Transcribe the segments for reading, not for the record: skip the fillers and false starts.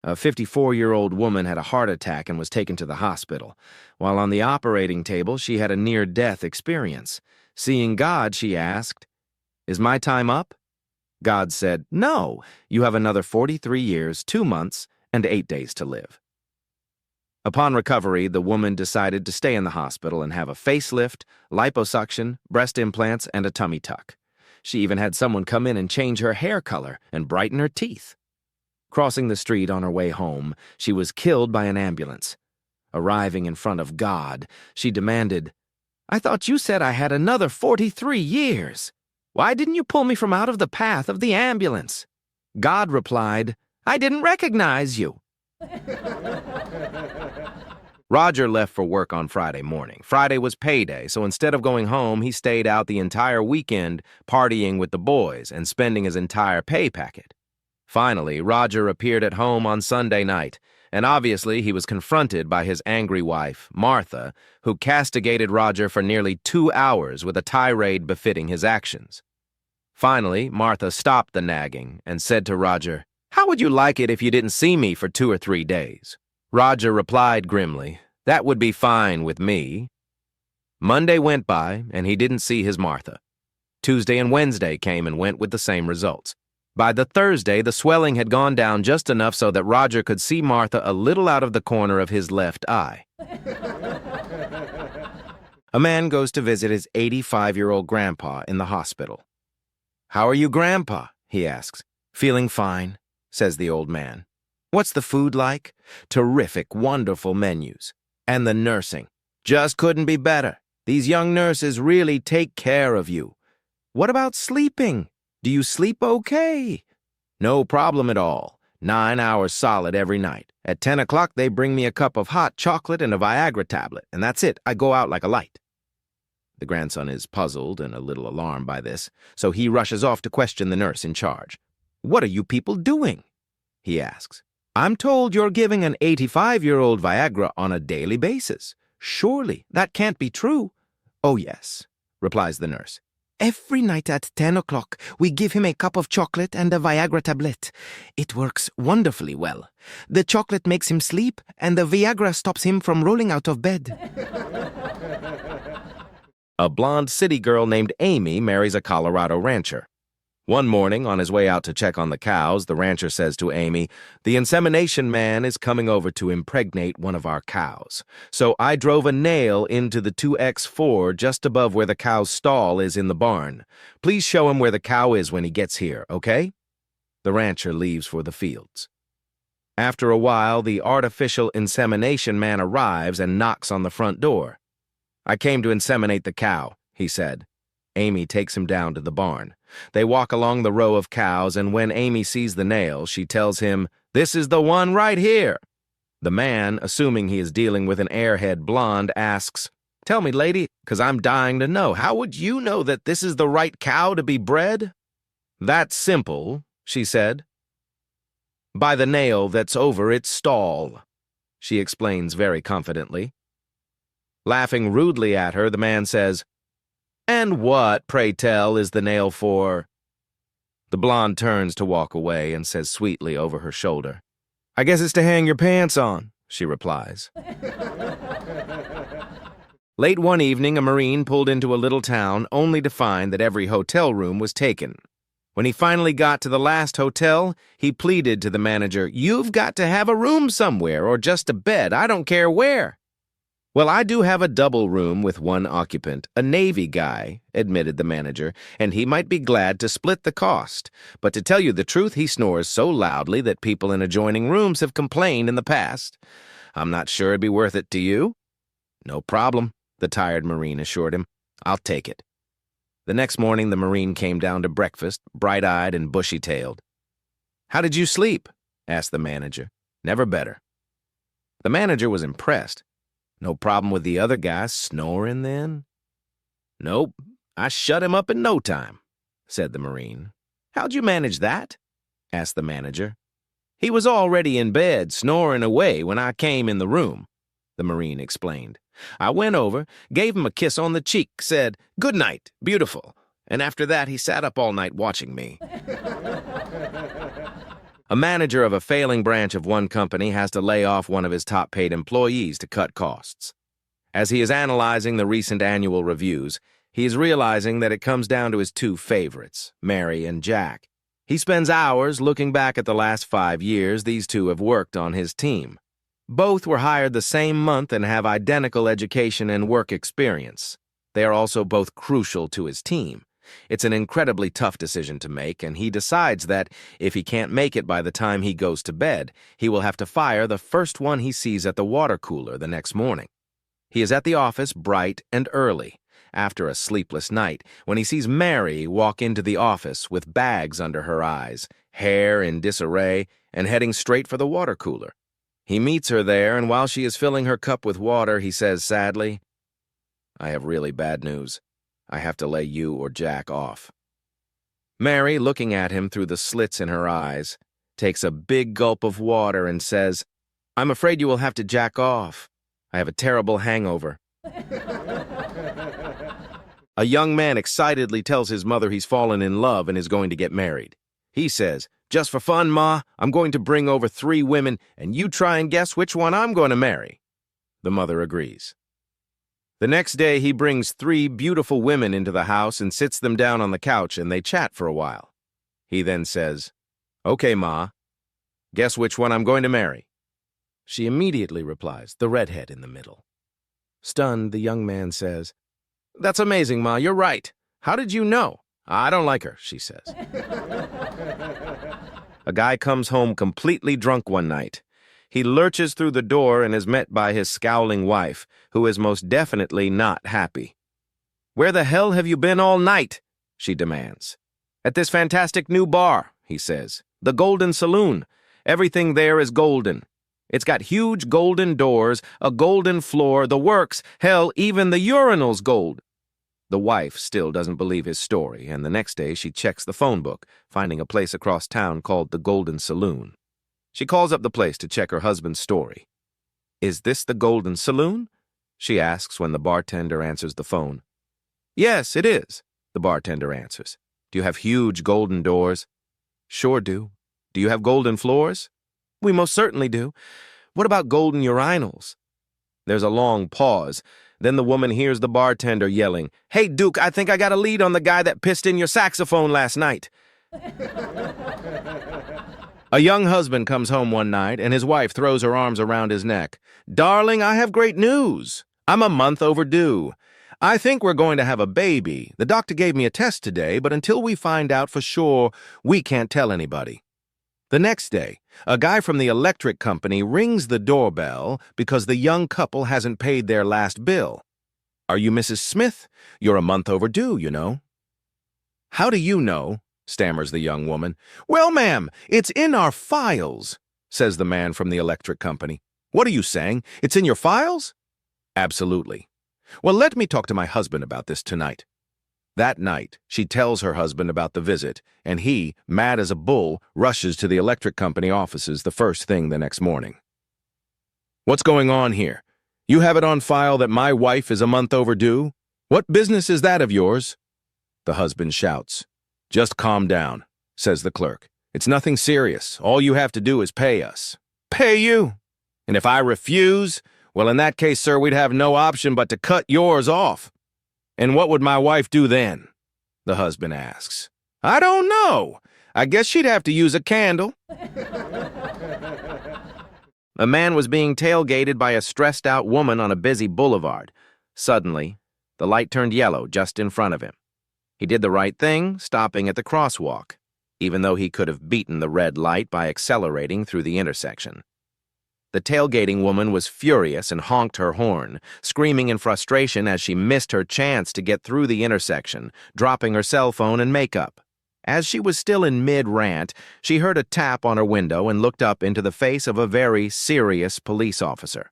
A 54-year-old woman had a heart attack and was taken to the hospital. While on the operating table, she had a near-death experience. Seeing God, she asked, "Is my time up?" God said, "No, you have another 43 years, 2 months, and 8 days to live." Upon recovery, the woman decided to stay in the hospital and have a facelift, liposuction, breast implants, and a tummy tuck. She even had someone come in and change her hair color and brighten her teeth. Crossing the street on her way home, she was killed by an ambulance. Arriving in front of God, she demanded, "I thought you said I had another 43 years. Why didn't you pull me from out of the path of the ambulance?" God replied, "I didn't recognize you." Roger left for work on Friday morning. Friday was payday, so instead of going home, he stayed out the entire weekend partying with the boys and spending his entire pay packet. Finally, Roger appeared at home on Sunday night, and obviously he was confronted by his angry wife, Martha, who castigated Roger for nearly 2 hours with a tirade befitting his actions. Finally, Martha stopped the nagging and said to Roger, "How would you like it if you didn't see me for 2 or 3 days?" Roger replied grimly, "That would be fine with me." Monday went by, and he didn't see his Martha. Tuesday and Wednesday came and went with the same results. By the Thursday, the swelling had gone down just enough so that Roger could see Martha a little out of the corner of his left eye. A man goes to visit his 85-year-old grandpa in the hospital. "How are you, Grandpa?" he asks. "Feeling fine," says the old man. "What's the food like?" "Terrific, wonderful menus. And the nursing. Just couldn't be better. These young nurses really take care of you." "What about sleeping? Do you sleep okay?" "No problem at all. 9 hours solid every night. At 10 o'clock, they bring me a cup of hot chocolate and a Viagra tablet, and that's it. I go out like a light." The grandson is puzzled and a little alarmed by this, so he rushes off to question the nurse in charge. "What are you people doing?" he asks. "I'm told you're giving an 85-year-old Viagra on a daily basis. Surely that can't be true." "Oh, yes," replies the nurse. "Every night at 10 o'clock, we give him a cup of chocolate and a Viagra tablet. It works wonderfully well. The chocolate makes him sleep, and the Viagra stops him from rolling out of bed." A blonde city girl named Amy marries a Colorado rancher. One morning, on his way out to check on the cows, the rancher says to Amy, "The insemination man is coming over to impregnate one of our cows. So I drove a nail into the 2X4 just above where the cow's stall is in the barn. Please show him where the cow is when he gets here, okay?" The rancher leaves for the fields. After a while, the artificial insemination man arrives and knocks on the front door. "I came to inseminate the cow," he said. Amy takes him down to the barn. They walk along the row of cows, and when Amy sees the nail, she tells him, "This is the one right here." The man, assuming he is dealing with an airhead blonde, asks, "Tell me, lady, 'cause I'm dying to know, how would you know that this is the right cow to be bred?" "That's simple," she said. "By the nail that's over its stall," she explains very confidently. Laughing rudely at her, the man says, "And what, pray tell, is the nail for?" The blonde turns to walk away and says sweetly over her shoulder, "I guess it's to hang your pants on," she replies. Late one evening, a Marine pulled into a little town only to find that every hotel room was taken. When he finally got to the last hotel, he pleaded to the manager, "You've got to have a room somewhere or just a bed. I don't care where." "Well, I do have a double room with one occupant, a Navy guy," admitted the manager, "and he might be glad to split the cost. But to tell you the truth, he snores so loudly that people in adjoining rooms have complained in the past. I'm not sure it'd be worth it to you." "No problem," the tired Marine assured him. "I'll take it." The next morning, the Marine came down to breakfast, bright-eyed and bushy-tailed. "How did you sleep?" asked the manager. "Never better." The manager was impressed. "No problem with the other guy snoring then?" "Nope, I shut him up in no time," said the Marine. "How'd you manage that?" asked the manager. "He was already in bed, snoring away when I came in the room," the Marine explained. "I went over, gave him a kiss on the cheek, said, 'Good night, beautiful,' and after that he sat up all night watching me." A manager of a failing branch of one company has to lay off one of his top-paid employees to cut costs. As he is analyzing the recent annual reviews, he is realizing that it comes down to his two favorites, Mary and Jack. He spends hours looking back at the last 5 years these two have worked on his team. Both were hired the same month and have identical education and work experience. They are also both crucial to his team. It's an incredibly tough decision to make, and he decides that, if he can't make it by the time he goes to bed, he will have to fire the first one he sees at the water cooler the next morning. He is at the office bright and early, after a sleepless night, when he sees Mary walk into the office with bags under her eyes, hair in disarray, and heading straight for the water cooler. He meets her there, and while she is filling her cup with water, he says sadly, "I have really bad news. I have to lay you or Jack off." Mary, looking at him through the slits in her eyes, takes a big gulp of water and says, "I'm afraid you will have to jack off. I have a terrible hangover." A young man excitedly tells his mother he's fallen in love and is going to get married. He says, "Just for fun, Ma, I'm going to bring over 3 women, and you try and guess which one I'm going to marry." The mother agrees. The next day, he brings 3 beautiful women into the house and sits them down on the couch, and they chat for a while. He then says, "Okay, Ma, guess which one I'm going to marry." She immediately replies, "The redhead in the middle." Stunned, the young man says, "That's amazing, Ma, you're right. How did you know?" "I don't like her," she says. A guy comes home completely drunk one night. He lurches through the door and is met by his scowling wife, who is most definitely not happy. "Where the hell have you been all night?" she demands. "At this fantastic new bar," he says. "The Golden Saloon. Everything there is golden. It's got huge golden doors, a golden floor, the works, hell, even the urinal's gold." The wife still doesn't believe his story, and the next day she checks the phone book, finding a place across town called the Golden Saloon. She calls up the place to check her husband's story. "Is this the Golden Saloon?" she asks when the bartender answers the phone. "Yes, it is," the bartender answers. "Do you have huge golden doors?" "Sure do." "Do you have golden floors?" "We most certainly do." "What about golden urinals?" There's a long pause. Then the woman hears the bartender yelling, "Hey, Duke, I think I got a lead on the guy that pissed in your saxophone last night." A young husband comes home one night, and his wife throws her arms around his neck. "Darling, I have great news. I'm a month overdue. I think we're going to have a baby. The doctor gave me a test today, but until we find out for sure, we can't tell anybody." The next day, a guy from the electric company rings the doorbell because the young couple hasn't paid their last bill. "Are you Mrs. Smith? You're a month overdue, you know." "How do you know?" stammers the young woman. "Well, ma'am, it's in our files," says the man from the electric company. "What are you saying? It's in your files?" "Absolutely." "Well, let me talk to my husband about this tonight." That night, she tells her husband about the visit, and he, mad as a bull, rushes to the electric company offices the first thing the next morning. "What's going on here? You have it on file that my wife is a month overdue? What business is that of yours?" The husband shouts. "Just calm down," says the clerk. "It's nothing serious. All you have to do is pay us." "Pay you? And if I refuse, well, in that case, sir, we'd have no option but to cut yours off." "And what would my wife do then?" the husband asks. "I don't know. I guess she'd have to use a candle." A man was being tailgated by a stressed-out woman on a busy boulevard. Suddenly, the light turned yellow just in front of him. He did the right thing, stopping at the crosswalk, even though he could have beaten the red light by accelerating through the intersection. The tailgating woman was furious and honked her horn, screaming in frustration as she missed her chance to get through the intersection, dropping her cell phone and makeup. As she was still in mid-rant, she heard a tap on her window and looked up into the face of a very serious police officer.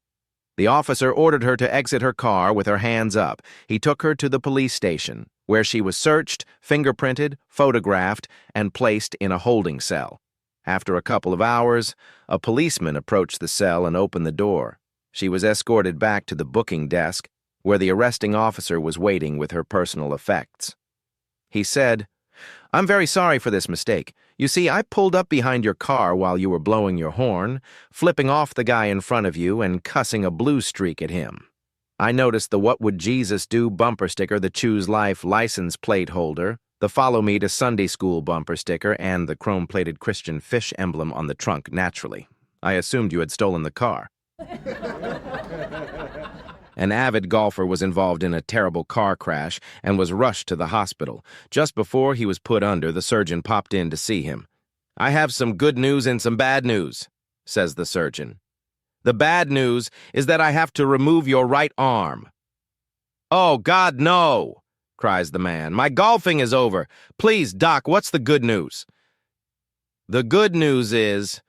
The officer ordered her to exit her car with her hands up. He took her to the police station, where she was searched, fingerprinted, photographed, and placed in a holding cell. After a couple of hours, a policeman approached the cell and opened the door. She was escorted back to the booking desk, where the arresting officer was waiting with her personal effects. He said, "I'm very sorry for this mistake. You see, I pulled up behind your car while you were blowing your horn, flipping off the guy in front of you and cussing a blue streak at him. I noticed the What Would Jesus Do bumper sticker, the Choose Life license plate holder, the Follow Me to Sunday School bumper sticker, and the chrome-plated Christian fish emblem on the trunk naturally. I assumed you had stolen the car. An avid golfer was involved in a terrible car crash and was rushed to the hospital. Just before he was put under, the surgeon popped in to see him. "I have some good news and some bad news," says the surgeon. "The bad news is that I have to remove your right arm." "Oh, God, no!" cries the man. "My golfing is over. Please, Doc, what's the good news?" "The good news is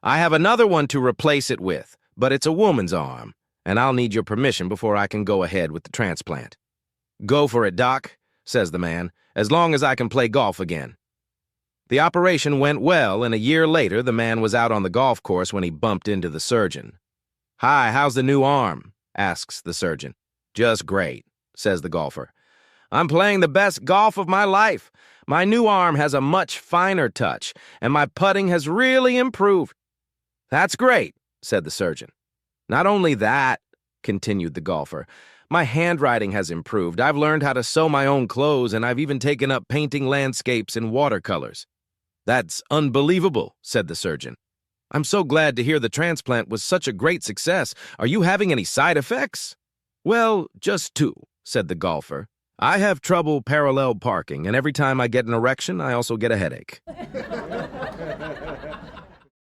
I have another one to replace it with, but it's a woman's arm, and I'll need your permission before I can go ahead with the transplant." "Go for it, Doc," says the man, "as long as I can play golf again." The operation went well, and a year later the man was out on the golf course when he bumped into the surgeon. "Hi, how's the new arm?" asks the surgeon. "Just great," says the golfer. "I'm playing the best golf of my life. My new arm has a much finer touch, and my putting has really improved." "That's great," said the surgeon. "Not only that," continued the golfer, "my handwriting has improved. I've learned how to sew my own clothes, and I've even taken up painting landscapes in watercolors." "That's unbelievable," said the surgeon. "I'm so glad to hear the transplant was such a great success. Are you having any side effects?" "Well, just two," said the golfer. "I have trouble parallel parking, and every time I get an erection, I also get a headache."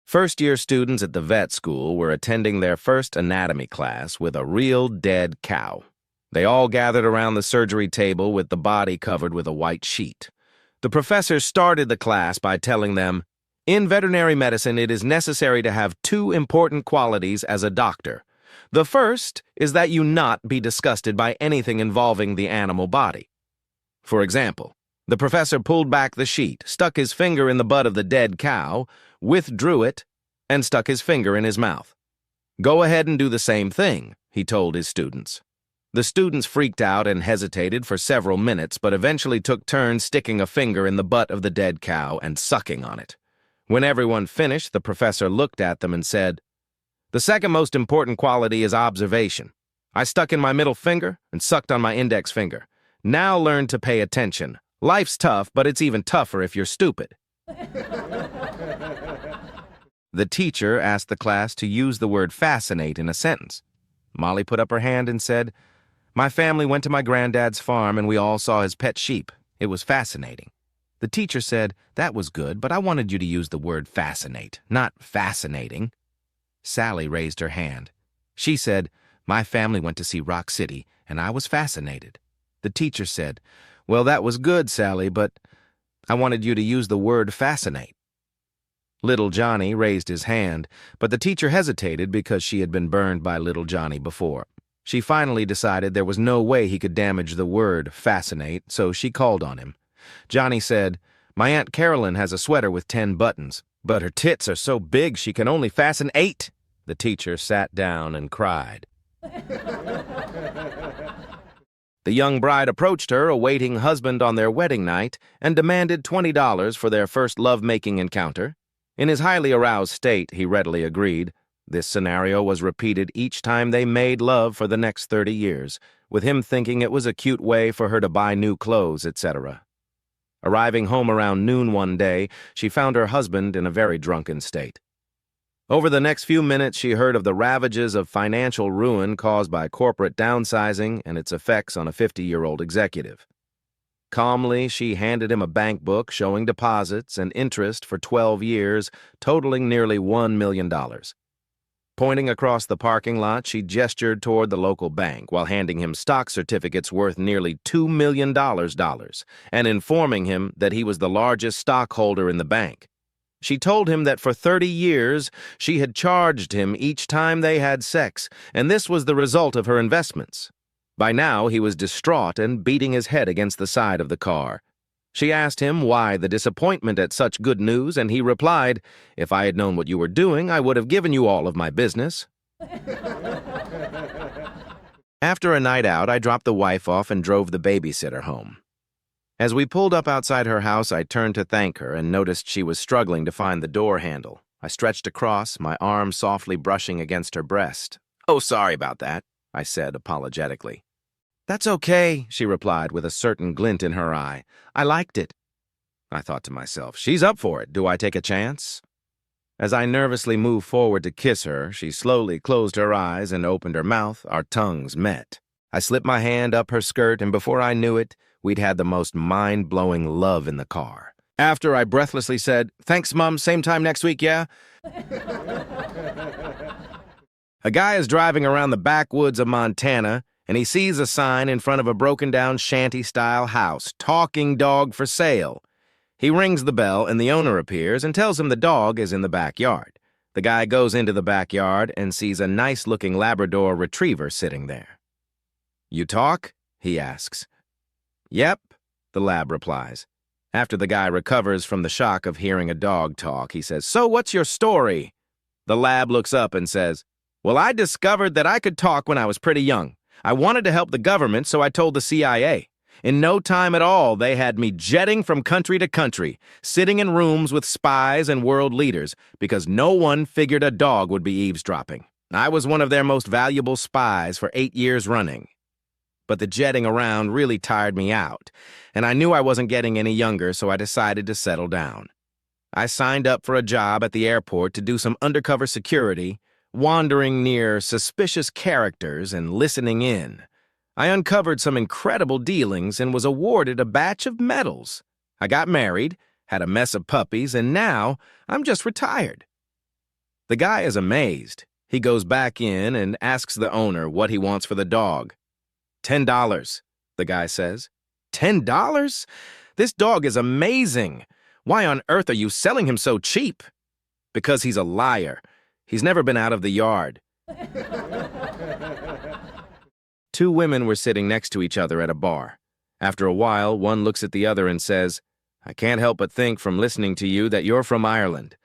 First-year students at the vet school were attending their first anatomy class with a real dead cow. They all gathered around the surgery table with the body covered with a white sheet. The professor started the class by telling them, "In veterinary medicine, it is necessary to have two important qualities as a doctor. The first is that you not be disgusted by anything involving the animal body." For example, the professor pulled back the sheet, stuck his finger in the butt of the dead cow, withdrew it, and stuck his finger in his mouth. "Go ahead and do the same thing," he told his students. The students freaked out and hesitated for several minutes, but eventually took turns sticking a finger in the butt of the dead cow and sucking on it. When everyone finished, the professor looked at them and said, "The second most important quality is observation. I stuck in my middle finger and sucked on my index finger. Now learn to pay attention. Life's tough, but it's even tougher if you're stupid." The teacher asked the class to use the word fascinate in a sentence. Molly put up her hand and said, "My family went to my granddad's farm and we all saw his pet sheep. It was fascinating." The teacher said, "That was good, but I wanted you to use the word fascinate, not fascinating." Sally raised her hand. She said, "My family went to see Rock City and I was fascinated." The teacher said, "Well, that was good, Sally, but I wanted you to use the word fascinate." Little Johnny raised his hand, but the teacher hesitated because she had been burned by Little Johnny before. She finally decided there was no way he could damage the word fascinate, so she called on him. Johnny said, "My Aunt Carolyn has a sweater with 10 buttons, but her tits are so big she can only fasten 8. The teacher sat down and cried. The young bride approached her, awaiting husband on their wedding night, and demanded $20 for their first love-making encounter. In his highly aroused state, he readily agreed. This scenario was repeated each time they made love for the next 30 years, with him thinking it was a cute way for her to buy new clothes, etc. Arriving home around noon one day, she found her husband in a very drunken state. Over the next few minutes, she heard of the ravages of financial ruin caused by corporate downsizing and its effects on a 50-year-old executive. Calmly, she handed him a bank book showing deposits and interest for 12 years, totaling nearly $1 million. Pointing across the parking lot, she gestured toward the local bank while handing him stock certificates worth nearly $2 million and informing him that he was the largest stockholder in the bank. She told him that for 30 years, she had charged him each time they had sex, and this was the result of her investments. By now, he was distraught and beating his head against the side of the car. She asked him why the disappointment at such good news, and he replied, "If I had known what you were doing, I would have given you all of my business." After a night out, I dropped the wife off and drove the babysitter home. As we pulled up outside her house, I turned to thank her and noticed she was struggling to find the door handle. I stretched across, my arm softly brushing against her breast. "Oh, sorry about that," I said apologetically. "That's okay," she replied with a certain glint in her eye. "I liked it." I thought to myself, she's up for it. Do I take a chance? As I nervously moved forward to kiss her, she slowly closed her eyes and opened her mouth. Our tongues met. I slipped my hand up her skirt, and before I knew it, we'd had the most mind-blowing love in the car. After I breathlessly said, "Thanks, Mom, same time next week, yeah?" A guy is driving around the backwoods of Montana, and he sees a sign in front of a broken-down shanty-style house, "Talking Dog for Sale." He rings the bell, and the owner appears and tells him the dog is in the backyard. The guy goes into the backyard and sees a nice-looking Labrador retriever sitting there. "You talk?" he asks. "Yep," the lab replies. After the guy recovers from the shock of hearing a dog talk, he says, "So what's your story?" The lab looks up and says, "Well, I discovered that I could talk when I was pretty young. I wanted to help the government, so I told the CIA. In no time at all, they had me jetting from country to country, sitting in rooms with spies and world leaders, because no one figured a dog would be eavesdropping. I was one of their most valuable spies for 8 years running. But the jetting around really tired me out, and I knew I wasn't getting any younger, so I decided to settle down. I signed up for a job at the airport to do some undercover security, wandering near suspicious characters and listening in. I uncovered some incredible dealings and was awarded a batch of medals. I got married, had a mess of puppies, and now I'm just retired." The guy is amazed. He goes back in and asks the owner what he wants for the dog. $10, the guy says. $10? This dog is amazing. Why on earth are you selling him so cheap? Because he's a liar. He's never been out of the yard. Two women were sitting next to each other at a bar. After a while, one looks at the other and says, "I can't help but think from listening to you that you're from Ireland."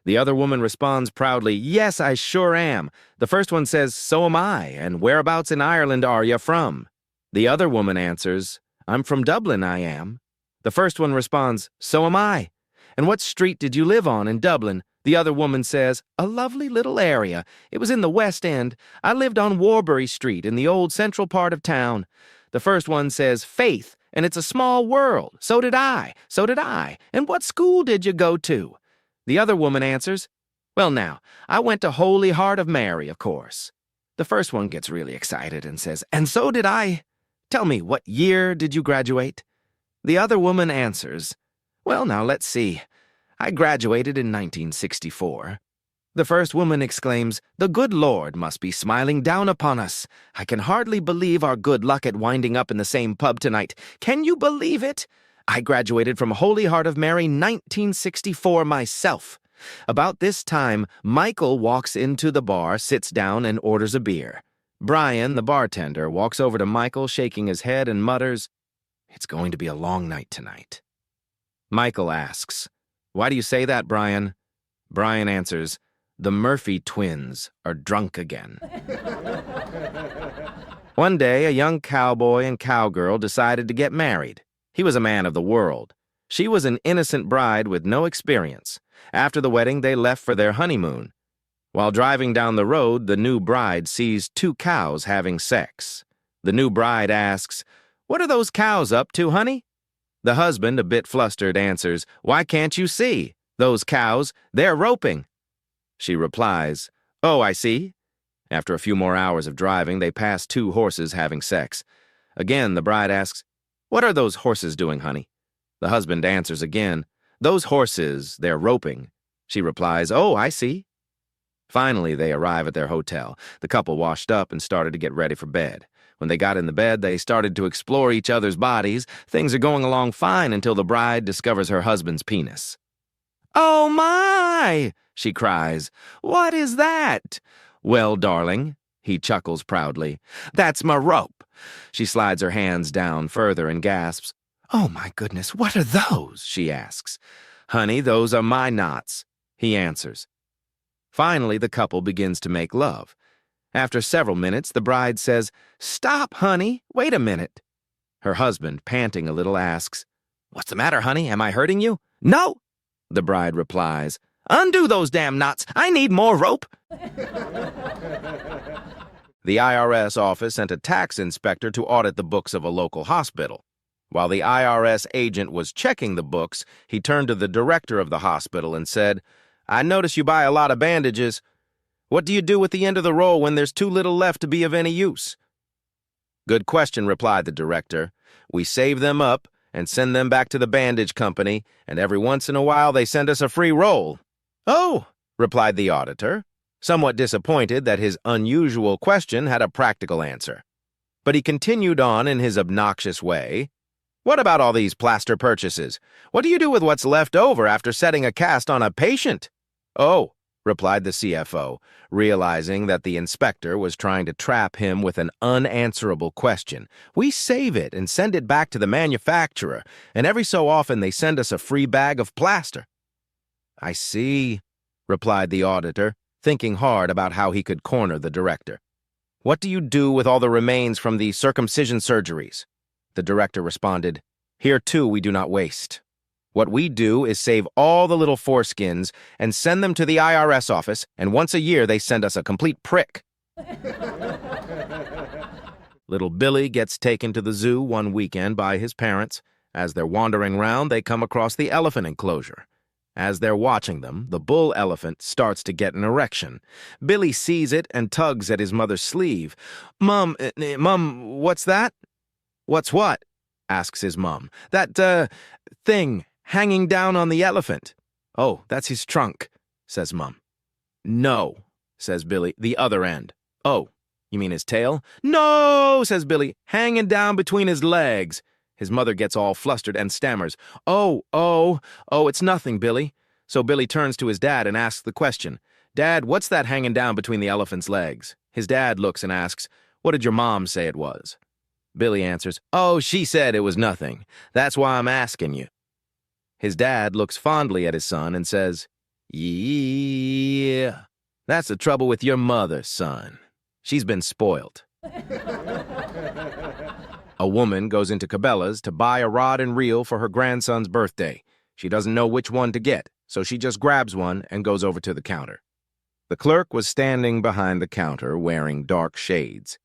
The other woman responds proudly, "Yes, I sure am." The first one says, "So am I, and whereabouts in Ireland are you from?" The other woman answers, "I'm from Dublin, I am." The first one responds, "So am I. And what street did you live on in Dublin?" The other woman says, "A lovely little area. It was in the West End. I lived on Warbury Street in the old central part of town." The first one says, "Faith, and it's a small world. So did I. So did I. And what school did you go to?" The other woman answers, "Well now, I went to Holy Heart of Mary, of course." The first one gets really excited and says, "And so did I. Tell me, what year did you graduate?" The other woman answers, "Well now, let's see. I graduated in 1964. The first woman exclaims, "The good Lord must be smiling down upon us. I can hardly believe our good luck at winding up in the same pub tonight. Can you believe it? I graduated from Holy Heart of Mary 1964 myself." About this time, Michael walks into the bar, sits down, and orders a beer. Brian, the bartender, walks over to Michael, shaking his head, and mutters, "It's going to be a long night tonight." Michael asks, "Why do you say that, Brian?" Brian answers, "The Murphy twins are drunk again." One day, a young cowboy and cowgirl decided to get married. He was a man of the world. She was an innocent bride with no experience. After the wedding, they left for their honeymoon. While driving down the road, the new bride sees two cows having sex. The new bride asks, "What are those cows up to, honey?" The husband, a bit flustered, answers, "Why can't you see? Those cows, they're roping." She replies, "Oh, I see." After a few more hours of driving, they pass two horses having sex. Again, the bride asks, "What are those horses doing, honey?" The husband answers again, "Those horses, they're roping." She replies, "Oh, I see." Finally, they arrive at their hotel. The couple washed up and started to get ready for bed. When they got in the bed, they started to explore each other's bodies. Things are going along fine until the bride discovers her husband's penis. "Oh, my!" she cries. "What is that?" "Well, darling," he chuckles proudly, "that's my rope." She slides her hands down further and gasps, "Oh, my goodness, what are those?" she asks. "Honey, those are my knots," he answers. Finally, the couple begins to make love. After several minutes, the bride says, "Stop, honey, wait a minute." Her husband, panting a little, asks, "What's the matter, honey? Am I hurting you?" "No," the bride replies. "Undo those damn knots. I need more rope." The IRS office sent a tax inspector to audit the books of a local hospital. While the IRS agent was checking the books, he turned to the director of the hospital and said, "I notice you buy a lot of bandages. What do you do with the end of the roll when there's too little left to be of any use?" "Good question," replied the director. "We save them up and send them back to the bandage company, and every once in a while they send us a free roll." "Oh," replied the auditor, somewhat disappointed that his unusual question had a practical answer. But he continued on in his obnoxious way. "What about all these plaster purchases? What do you do with what's left over after setting a cast on a patient?" "Oh," replied the CFO, realizing that the inspector was trying to trap him with an unanswerable question. "We save it and send it back to the manufacturer, and every so often they send us a free bag of plaster." "I see," replied the auditor, thinking hard about how he could corner the director. "What do you do with all the remains from the circumcision surgeries?" The director responded, "Here too we do not waste. What we do is save all the little foreskins and send them to the IRS office, and once a year they send us a complete prick." Little Billy gets taken to the zoo one weekend by his parents. As they're wandering around, they come across the elephant enclosure. As they're watching them, the bull elephant starts to get an erection. Billy sees it and tugs at his mother's sleeve. Mom, what's that?" "What's what?" asks his mom. That thing hanging down on the elephant." "Oh, that's his trunk," says Mom. "No," says Billy, "the other end." "Oh, you mean his tail?" "No," says Billy, "hanging down between his legs." His mother gets all flustered and stammers, Oh, it's nothing, Billy." So Billy turns to his dad and asks the question, "Dad, what's that hanging down between the elephant's legs?" His dad looks and asks, "What did your mom say it was?" Billy answers, "Oh, she said it was nothing. That's why I'm asking you." His dad looks fondly at his son and says, "Yeah, that's the trouble with your mother, son. She's been spoilt." A woman goes into Cabela's to buy a rod and reel for her grandson's birthday. She doesn't know which one to get, so she just grabs one and goes over to the counter. The clerk was standing behind the counter wearing dark shades.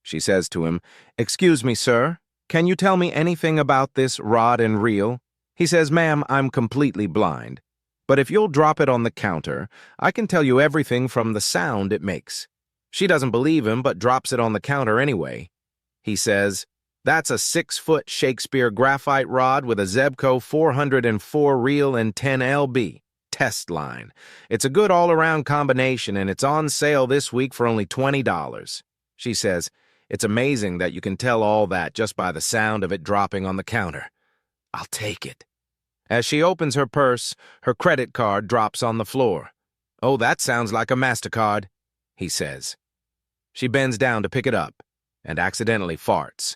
She says to him, "Excuse me, sir, can you tell me anything about this rod and reel?" He says, "Ma'am, I'm completely blind, but if you'll drop it on the counter, I can tell you everything from the sound it makes." She doesn't believe him, but drops it on the counter anyway. He says, "That's a 6-foot Shakespeare graphite rod with a Zebco 404 reel and 10 lb. Test line. It's a good all-around combination, and it's on sale this week for only $20. She says, "It's amazing that you can tell all that just by the sound of it dropping on the counter. I'll take it." As she opens her purse, her credit card drops on the floor. "Oh, that sounds like a MasterCard," he says. She bends down to pick it up and accidentally farts.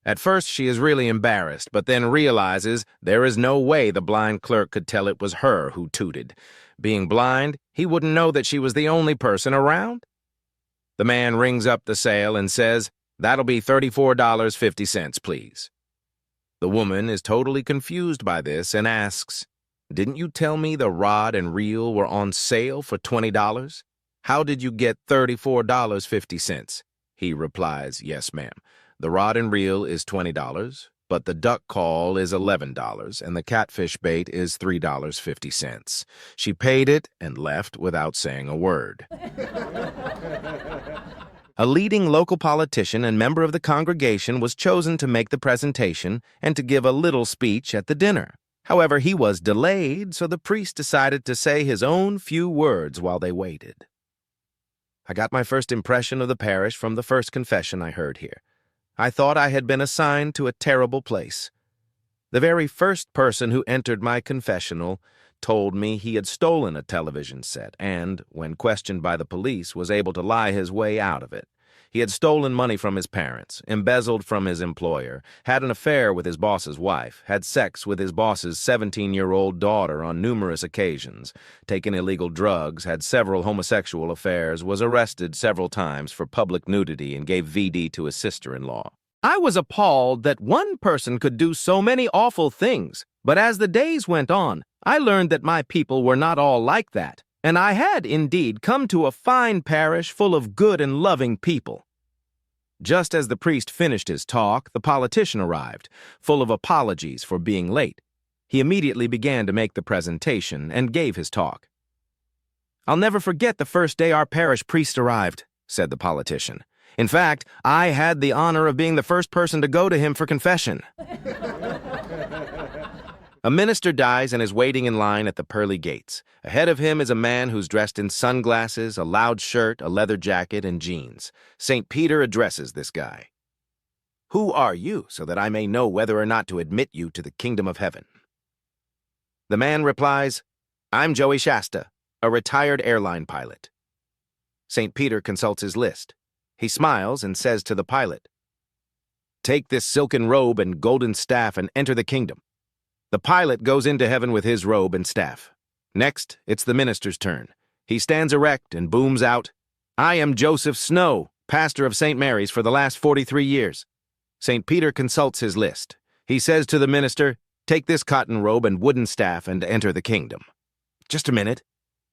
At first, she is really embarrassed, but then realizes there is no way the blind clerk could tell it was her who tooted. Being blind, he wouldn't know that she was the only person around. The man rings up the sale and says, "That'll be $34.50, please." The woman is totally confused by this and asks, "Didn't you tell me the rod and reel were on sale for $20? How did you get $34.50? He replies, "Yes, ma'am. The rod and reel is $20, but the duck call is $11, and the catfish bait is $3.50. She paid it and left without saying a word. A leading local politician and member of the congregation was chosen to make the presentation and to give a little speech at the dinner. However, he was delayed, so the priest decided to say his own few words while they waited. I got my first impression of the parish from the first confession I heard here. I thought I had been assigned to a terrible place. The very first person who entered my confessional told me he had stolen a television set and, when questioned by the police, was able to lie his way out of it. He had stolen money from his parents, embezzled from his employer, had an affair with his boss's wife, had sex with his boss's 17-year-old daughter on numerous occasions, taken illegal drugs, had several homosexual affairs, was arrested several times for public nudity, and gave VD to his sister-in-law. I was appalled that one person could do so many awful things, but as the days went on, I learned that my people were not all like that, and I had indeed come to a fine parish full of good and loving people. Just as the priest finished his talk, the politician arrived, full of apologies for being late. He immediately began to make the presentation and gave his talk. "I'll never forget the first day our parish priest arrived," said the politician. "In fact, I had the honor of being the first person to go to him for confession." A minister dies and is waiting in line at the pearly gates. Ahead of him is a man who's dressed in sunglasses, a loud shirt, a leather jacket, and jeans. St. Peter addresses this guy. "Who are you, so that I may know whether or not to admit you to the kingdom of heaven?" The man replies, "I'm Joey Shasta, a retired airline pilot." St. Peter consults his list. He smiles and says to the pilot, "Take this silken robe and golden staff and enter the kingdom." The pilot goes into heaven with his robe and staff. Next, it's the minister's turn. He stands erect and booms out, "I am Joseph Snow, pastor of St. Mary's for the last 43 years. St. Peter consults his list. He says to the minister, "Take this cotton robe and wooden staff and enter the kingdom." "Just a minute,"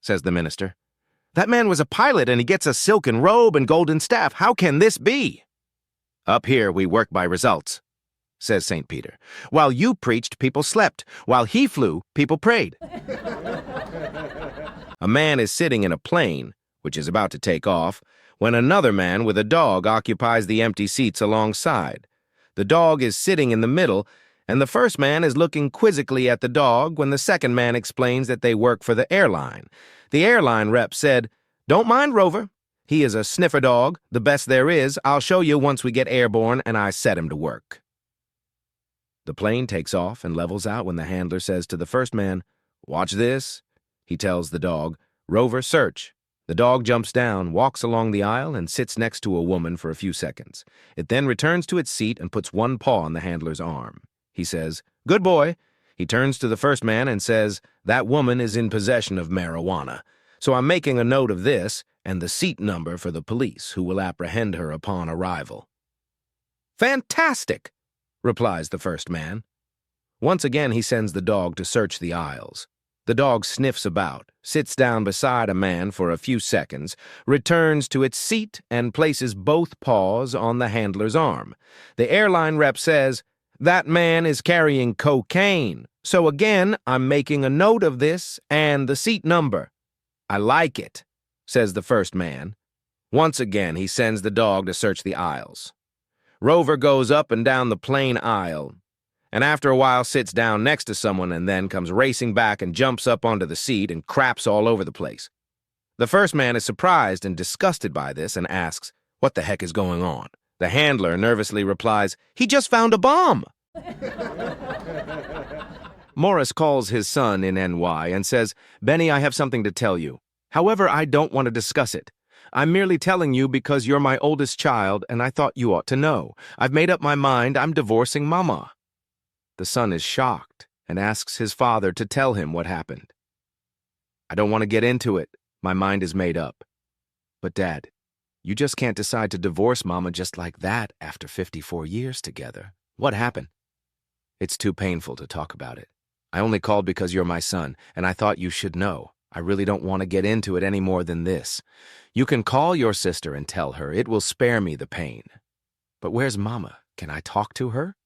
says the minister. "That man was a pilot and he gets a silken robe and golden staff. How can this be?" "Up here we work by results," says St. Peter. "While you preached, people slept. While he flew, people prayed." A man is sitting in a plane, which is about to take off, when another man with a dog occupies the empty seats alongside. The dog is sitting in the middle, and the first man is looking quizzically at the dog when the second man explains that they work for the airline. The airline rep said, "Don't mind Rover. He is a sniffer dog, the best there is. I'll show you once we get airborne," and I set him to work. The plane takes off and levels out when the handler says to the first man, "Watch this." He tells the dog, "Rover, search." The dog jumps down, walks along the aisle, and sits next to a woman for a few seconds. It then returns to its seat and puts one paw on the handler's arm. He says, "Good boy." He turns to the first man and says, "That woman is in possession of marijuana. So I'm making a note of this and the seat number for the police, who will apprehend her upon arrival." "Fantastic," replies the first man. Once again he sends the dog to search the aisles. The dog sniffs about, sits down beside a man for a few seconds, returns to its seat, and places both paws on the handler's arm. The airline rep says, "That man is carrying cocaine. So again, I'm making a note of this and the seat number." "I like it," says the first man. Once again he sends the dog to search the aisles. Rover goes up and down the plane aisle, and after a while sits down next to someone and then comes racing back and jumps up onto the seat and craps all over the place. The first man is surprised and disgusted by this and asks, "What the heck is going on?" The handler nervously replies, "He just found a bomb." Morris calls his son in NY and says, "Benny, I have something to tell you. However, I don't want to discuss it. I'm merely telling you because you're my oldest child and I thought you ought to know. I've made up my mind. I'm divorcing Mama." The son is shocked and asks his father to tell him what happened. "I don't want to get into it. My mind is made up." "But Dad, you just can't decide to divorce Mama just like that after 54 years together. What happened?" "It's too painful to talk about it. I only called because you're my son, and I thought you should know. I really don't want to get into it any more than this. You can call your sister and tell her. It will spare me the pain." "But where's Mama? Can I talk to her?"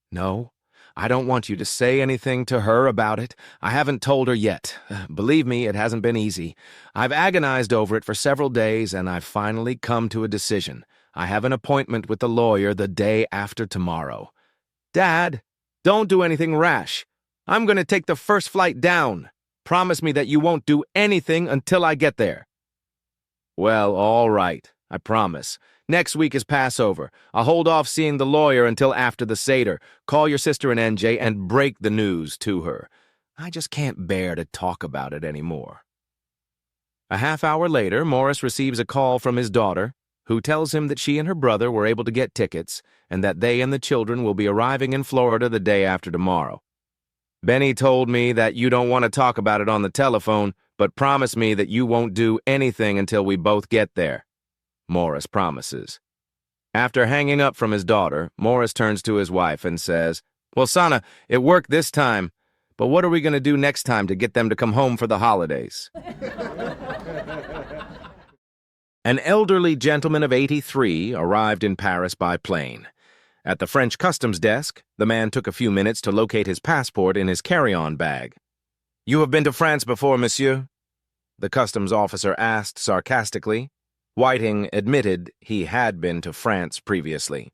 "No. I don't want you to say anything to her about it. I haven't told her yet. Believe me, it hasn't been easy. I've agonized over it for several days, and I've finally come to a decision. I have an appointment with the lawyer the day after tomorrow." "Dad, don't do anything rash. I'm going to take the first flight down. Promise me that you won't do anything until I get there." "Well, all right. I promise. Next week is Passover. I'll hold off seeing the lawyer until after the Seder. Call your sister in NJ and break the news to her. I just can't bear to talk about it anymore." A half hour later, Morris receives a call from his daughter, who tells him that she and her brother were able to get tickets and that they and the children will be arriving in Florida the day after tomorrow. "Benny told me that you don't want to talk about it on the telephone, but promise me that you won't do anything until we both get there," Morris promises. After hanging up from his daughter, Morris turns to his wife and says, "Well, Sana, it worked this time, but what are we going to do next time to get them to come home for the holidays?" An elderly gentleman of 83 arrived in Paris by plane. At the French customs desk, the man took a few minutes to locate his passport in his carry-on bag. "You have been to France before, monsieur?" the customs officer asked sarcastically. Whiting admitted he had been to France previously.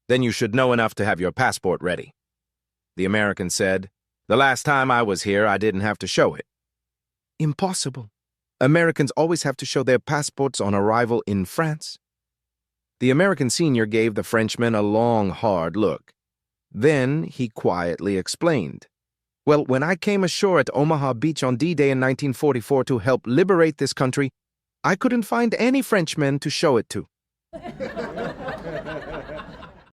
"Then you should know enough to have your passport ready." The American said, "The last time I was here, I didn't have to show it." "Impossible. Americans always have to show their passports on arrival in France." The American senior gave the Frenchman a long, hard look. Then he quietly explained, "Well, when I came ashore at Omaha Beach on D-Day in 1944 to help liberate this country, I couldn't find any Frenchmen to show it to."